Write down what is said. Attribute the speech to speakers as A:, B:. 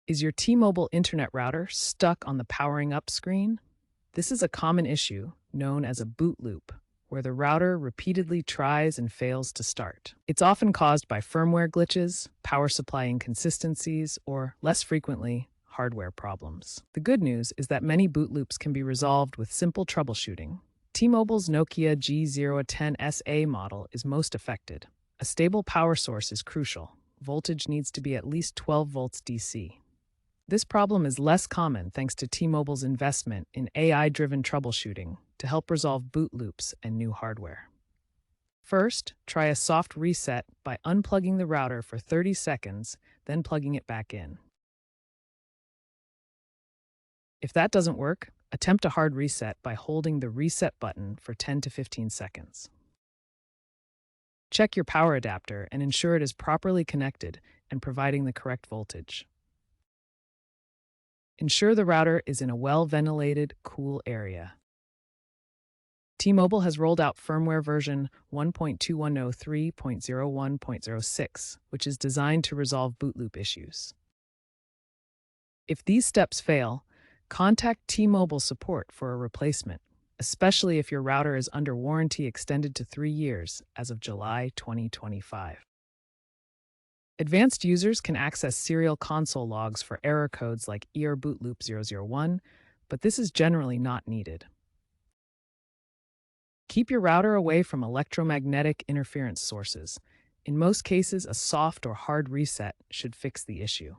A: Is your T-Mobile internet router stuck on the powering up screen? This is a common issue known as a boot loop, where the router repeatedly tries and fails to start. It's often caused by firmware glitches, power supply inconsistencies, or, less frequently, hardware problems. The good news is that many boot loops can be resolved with simple troubleshooting. T-Mobile's Nokia G010SA model is most affected. A stable power source is crucial. Voltage needs to be at least 12 volts DC. This problem is less common thanks to T-Mobile's investment in AI-driven troubleshooting to help resolve boot loops and new hardware. First, try a soft reset by unplugging the router for 30 seconds, then plugging it back in. If that doesn't work, attempt a hard reset by holding the reset button for 10 to 15 seconds. Check your power adapter and ensure it is properly connected and providing the correct voltage. Ensure the router is in a well-ventilated, cool area. T-Mobile has rolled out firmware version 1.2103.01.06, which is designed to resolve boot loop issues. If these steps fail, contact T-Mobile support for a replacement, especially if your router is under warranty extended to 3 years as of July 2025. Advanced users can access serial console logs for error codes like errorbootloop001, but this is generally not needed. Keep your router away from electromagnetic interference sources. In most cases, a soft or hard reset should fix the issue.